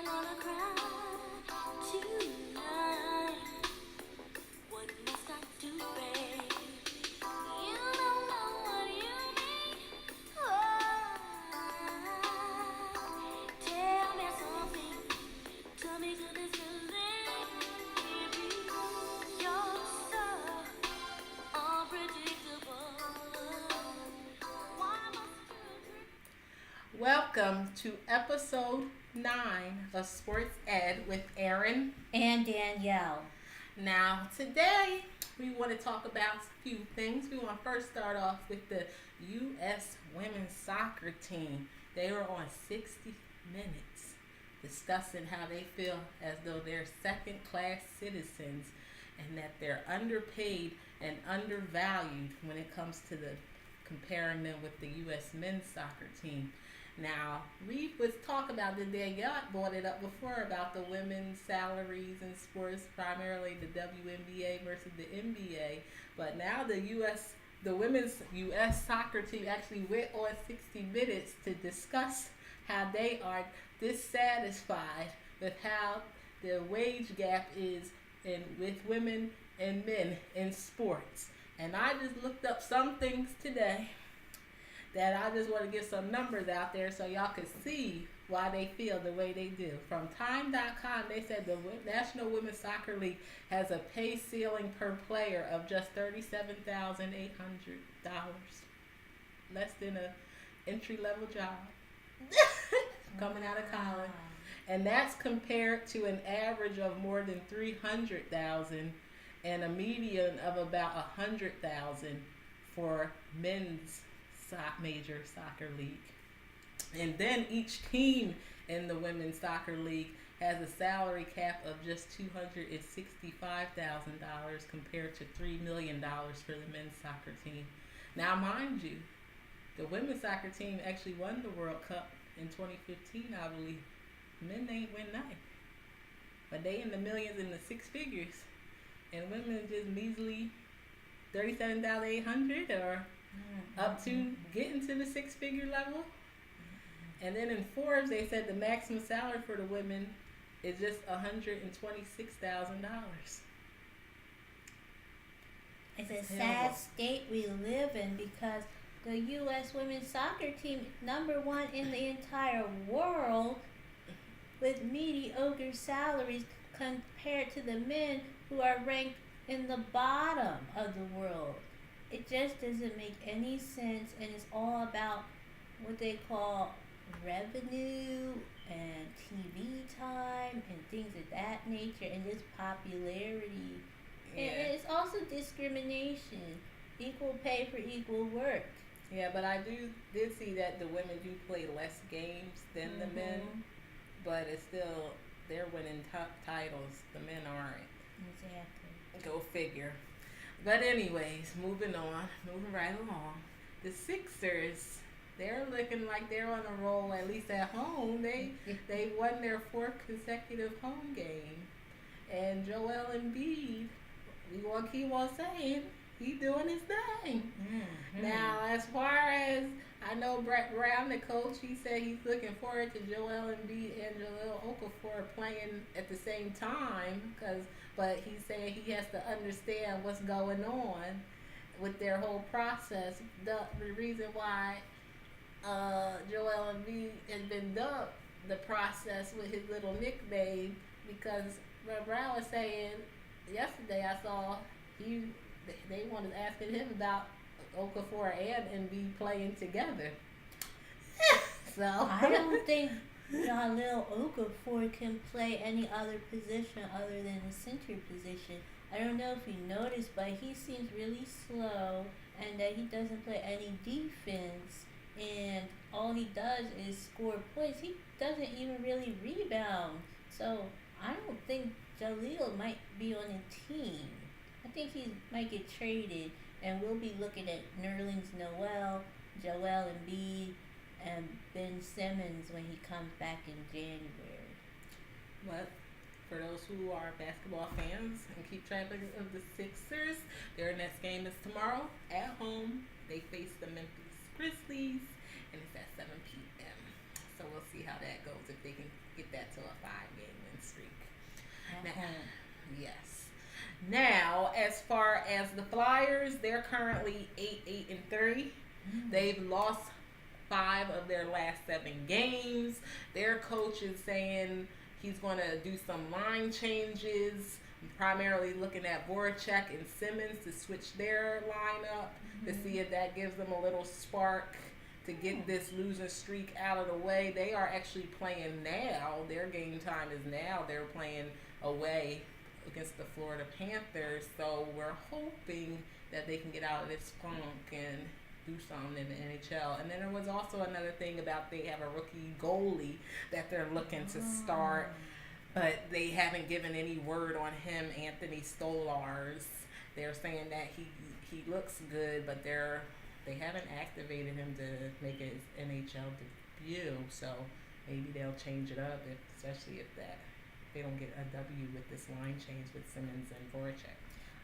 gonna cry tonight? What must I do, babe? You don't know what you mean. Oh, tell me something. Tell me to this feeling. You're so unpredictable. Why must you? Welcome to episode 9 of Sports Ed with Aaron and Danielle. Now, today we want to talk about a few things. We want to first start off with the U.S. women's soccer team. They were on 60 Minutes discussing how they feel as though they're second class citizens and that they're underpaid and undervalued when it comes to the comparing them with the U.S. men's soccer team. Now, we was talk about the Danielle brought it up before about the women's salaries in sports, primarily the WNBA versus the NBA. But now the women's U.S. soccer team actually went on 60 Minutes to discuss how they are dissatisfied with how the wage gap is with women and men in sports. And I just looked up some things today that I just want to get some numbers out there so y'all can see why they feel the way they do. From Time.com, they said the National Women's Soccer League has a pay ceiling per player of just $37,800, less than a entry-level job coming out of college. And that's compared to an average of more than $300,000 and a median of about $100,000 for men's major soccer league. And then each team in the women's soccer league has a salary cap of just $265,000 compared to $3 million for the men's soccer team. Now, mind you, the women's soccer team actually won the World Cup in 2015, I believe. Men ain't win nothing, but they in the millions, in the six figures, and women just measly $37,800 or up to getting to the six-figure level. And then in Forbes, they said the maximum salary for the women is just $126,000. It's a sad state we live in because the U.S. women's soccer team, number one in the entire world, with mediocre salaries compared to the men who are ranked in the bottom of the world. It just doesn't make any sense, and it's all about what they call revenue and TV time and things of that nature, and just popularity. Yeah. And it's also discrimination, equal pay for equal work. Yeah, but I did see that the women do play less games than the men, but it's still, they're winning top titles. The men aren't. Exactly. Go figure. But anyways, moving right along. The Sixers, they're looking like they're on a roll, at least at home. They won their fourth consecutive home game. And Joel Embiid, we want to keep on saying, he's doing his thing. Mm-hmm. Now, as far as, I know Brett Brown, the coach, he said he's looking forward to Joel Embiid and Jahlil Okafor playing at the same time, but he's saying he has to understand what's going on with their whole process. The reason why Joel Embiid has been dubbed the process with his little nickname, because Brett Brown was saying yesterday, I saw they wanted asking him about Okafor and Embiid playing together. So I don't think Jahlil Okafor can play any other position other than the center position. I don't know if you noticed, but he seems really slow, and that he doesn't play any defense, and all he does is score points. He doesn't even really rebound. So I don't think Jahlil might be on a team. I think he might get traded, and we'll be looking at Nerlens Noel, Joel Embiid, and Ben Simmons when he comes back in January. But for those who are basketball fans and keep track of the Sixers, their next game is tomorrow at home. They face the Memphis Grizzlies, and it's at 7 p.m. So So we'll see how that goes if they can get that to a 5-game win streak. Now, yes. Now, as far as the Flyers, they're currently 8-3. They've lost 5 of their last 7 games. Their coach is saying he's going to do some line changes, primarily looking at Voracek and Simmons to switch their lineup to see if that gives them a little spark to get this losing streak out of the way. They are actually playing now. Their game time is now. They're playing away against the Florida Panthers. So we're hoping that they can get out of this funk and do something in the NHL. And then there was also another thing about they have a rookie goalie that they're looking to start, but they haven't given any word on him, Anthony Stolarz. They're saying that he looks good, but they haven't activated him to make his NHL debut. So maybe they'll change it up, especially if they don't get a W with this line change with Simmons and Voracek.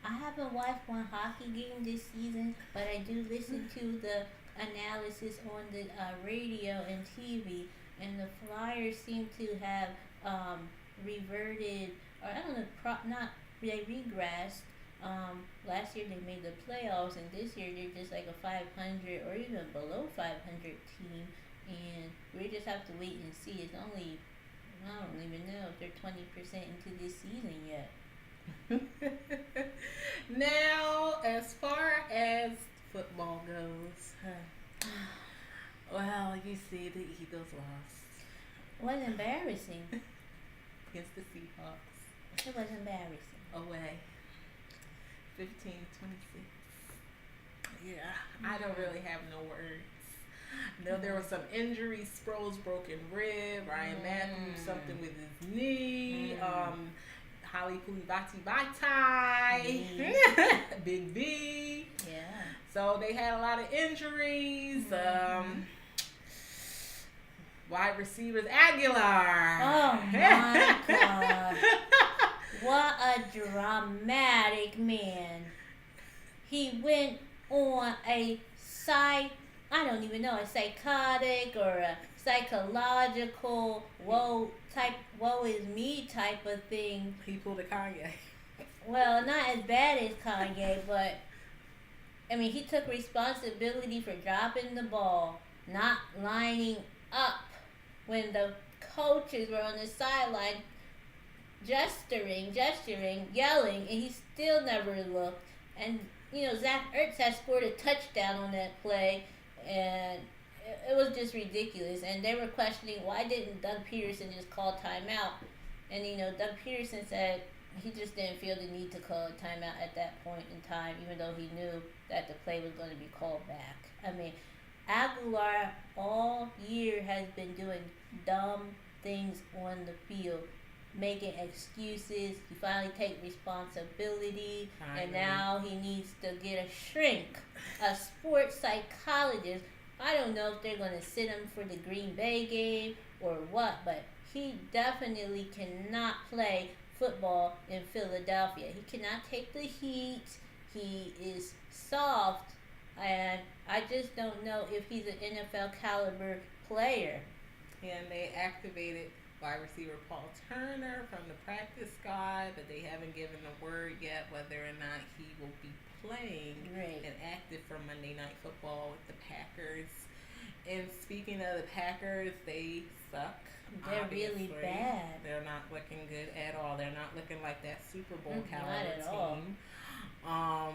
I haven't watched one hockey game this season, but I do listen to the analysis on the radio and TV, and the Flyers seem to have reverted, or I don't know, they regressed. Last year they made the playoffs, and this year they're just like a 500 or even below 500 team, and we just have to wait and see. It's only, I don't even know if they're 20% into this season yet. Now, as far as football goes, well, you see the Eagles lost. It was embarrassing. Against the Seahawks. It was embarrassing. Away. 15-26. Yeah, I don't really have no words. No, there were some injuries. Sproles broken rib. Ryan Matthews something with his knee. Holly Koulibaly Big V. Yeah. So they had a lot of injuries. Wide receivers Aguilar. Oh my God. What a dramatic man. He went on a I don't even know, a psychotic or a psychological woe is me type of thing. He pulled a Kanye. Well, not as bad as Kanye, but I mean, he took responsibility for dropping the ball, not lining up when the coaches were on the sideline gesturing, yelling, and he still never looked. And Zach Ertz had scored a touchdown on that play, and it was just ridiculous. And they were questioning, why didn't Doug Peterson just call timeout? And Doug Peterson said he just didn't feel the need to call a timeout at that point in time, even though he knew that the play was going to be called back. I mean, Aguilar all year has been doing dumb things on the field, making excuses. He finally take responsibility, and now he needs to get a shrink, a sports psychologist. I don't know if they're going to sit him for the Green Bay game or what, but he definitely cannot play football in Philadelphia. He cannot take the heat. He is soft, and I just don't know if he's an NFL caliber player. And they activated wide receiver Paul Turner from the practice squad, but they haven't given a word yet whether or not he will be playing and active for Monday Night Football with the Packers. And speaking of the Packers, they suck. They're obviously. really bad. They're not looking good at all. They're not looking like that Super Bowl caliber not at team. All.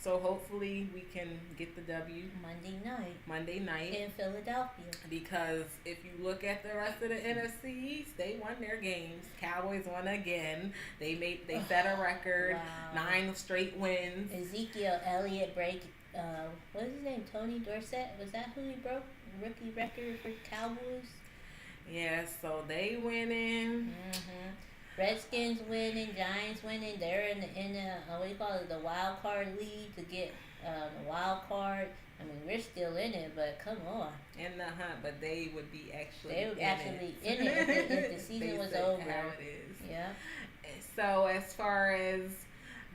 So hopefully we can get the W Monday night in Philadelphia. Because if you look at the rest of the NFC East, they won their games. Cowboys won again. They set a record. Wow. 9 straight wins. Ezekiel Elliott what is his name? Tony Dorsett? Was that who he broke rookie record for Cowboys? Yeah, so they winning. Redskins winning, Giants winning. They're in the what do you call it, the wild card league to get the wild card. I mean, we're still in it, but come on. In the hunt, but they would be actually in it if the season was over. How it is. Yeah. So as far as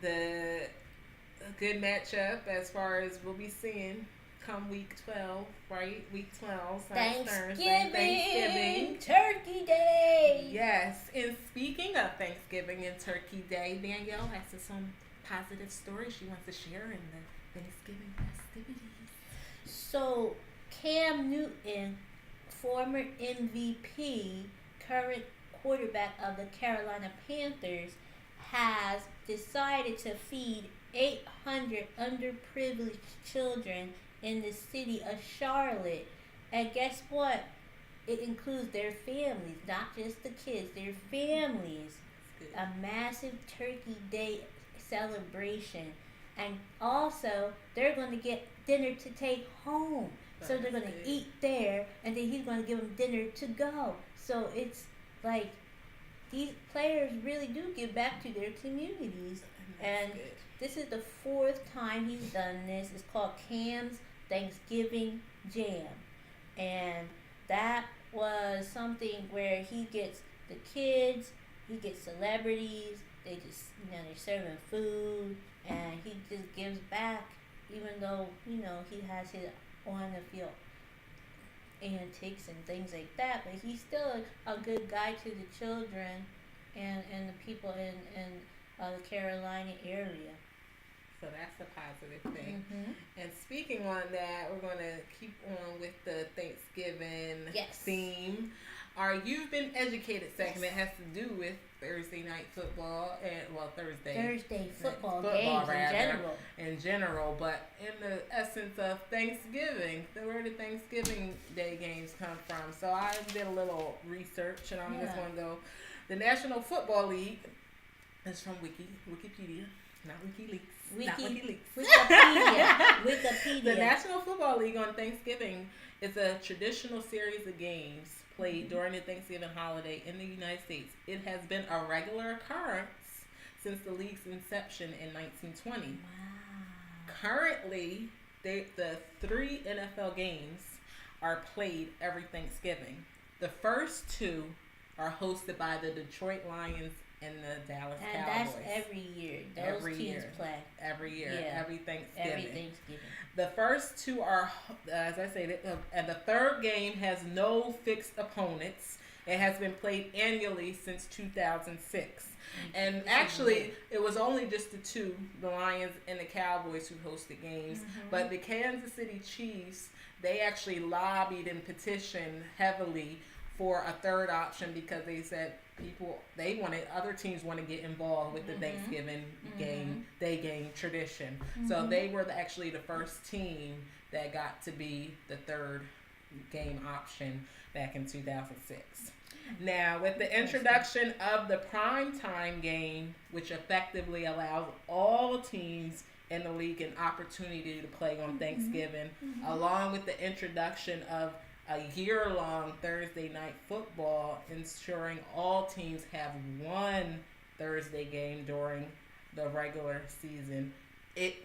the good matchup, as far as we'll be seeing come week 12, right? Week 12, so Thanksgiving, Turkey Day. Yes, and speaking of Thanksgiving and Turkey Day, Danielle has some positive stories she wants to share in the Thanksgiving festivities. So, Cam Newton, former MVP, current quarterback of the Carolina Panthers, has decided to feed 800 underprivileged children in the city of Charlotte. And guess what? It includes their families, not just the kids, their families. A massive Turkey Day celebration. And also, they're going to get dinner to take home. So they're going to eat there, and then he's going to give them dinner to go. So it's like these players really do give back to their communities. And this is the 4th time he's done this. It's called Cam's Thanksgiving Jam. And that was something where he gets the kids, he gets celebrities, they just, they're serving food, and he just gives back, even though, he has his on the field antics and things like that, but he's still a good guy to the children and the people in the Carolina area. So that's a positive thing. Mm-hmm. And speaking on that, we're going to keep on with the Thanksgiving theme. Our You've Been Educated segment has to do with Thursday night football and Thursday football games in general, but in the essence of Thanksgiving, where did Thanksgiving Day games come from? So I did a little research, and I'm just going to go. The National Football League is from Wikipedia, not WikiLeaks. Wikipedia. The National Football League on Thanksgiving is a traditional series of games played during the Thanksgiving holiday in the United States. It has been a regular occurrence since the league's inception in 1920. Wow. Currently, the 3 NFL games are played every Thanksgiving. The first 2 are hosted by the Detroit Lions and the Dallas Cowboys. And that's every year. Those teams play. Every year. Yeah. Every Thanksgiving. Every Thanksgiving. The first 2 are, as I say, and the third game has no fixed opponents. It has been played annually since 2006. And actually, it was only just the 2, the Lions and the Cowboys, who hosted games. Mm-hmm. But the Kansas City Chiefs, they actually lobbied and petitioned heavily for a third option because they said other teams want to get involved with the Thanksgiving day game tradition. So they were actually the first team that got to be the third game option back in 2006. Now, with the introduction of the primetime game, which effectively allows all teams in the league an opportunity to play on Thanksgiving, along with the introduction of a year-long Thursday night football, ensuring all teams have one Thursday game during the regular season. It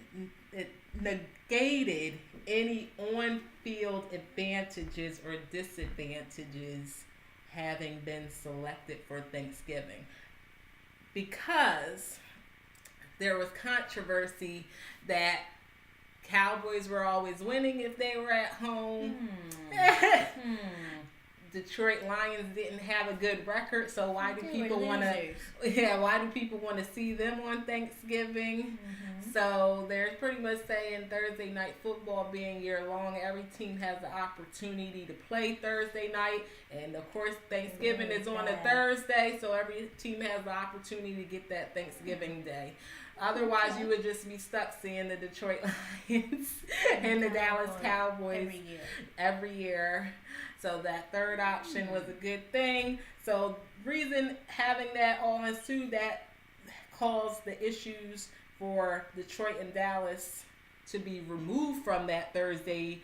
negated any on-field advantages or disadvantages having been selected for Thanksgiving, because there was controversy that Cowboys were always winning if they were at home. Detroit Lions didn't have a good record, so why do people want to? Yeah, why do people want to see them on Thanksgiving? So they're pretty much saying Thursday night football being year long, every team has the opportunity to play Thursday night, and of course Thanksgiving is on a Thursday, so every team has the opportunity to get that Thanksgiving Day. Otherwise, you would just be stuck seeing the Detroit Lions and the Dallas Cowboys every year. So that third option was a good thing. So reason having that on too, that caused the issues for Detroit and Dallas to be removed from that Thursday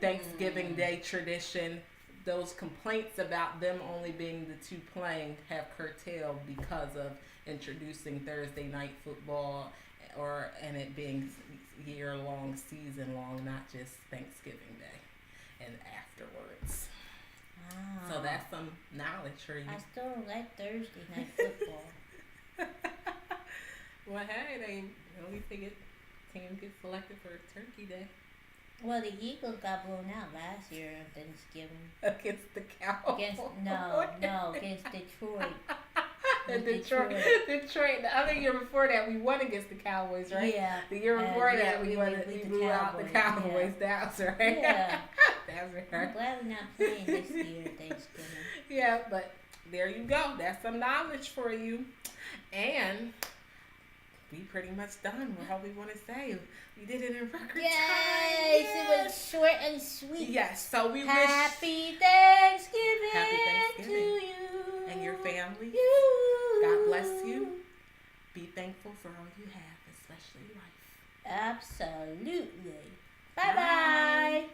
Thanksgiving Day tradition. Those complaints about them only being the 2 playing have curtailed because of introducing Thursday night football and it being year long, season long, not just Thanksgiving Day and afterwards. Wow. So that's some knowledge for you. I still don't like Thursday night football. Well, hey, at least team gets selected for Turkey Day. Well, the Eagles got blown out last year on Thanksgiving. Against the Cowboys. Against Detroit. And With Detroit. The other year before that, we won against the Cowboys, right? Yeah. The year before yeah, that, we we beat blew out the Cowboys. That's right. Yeah. That's I'm right. glad we're not playing this year at Thanksgiving. Yeah, but there you go. That's some knowledge for you. And we pretty much done with what we want to say. We did it in record time. It was short and sweet. Yes, so we wish Happy Thanksgiving, Happy Thanksgiving. to you and your family. You. God bless you. Be thankful for all you have, especially life. Absolutely. Bye-bye.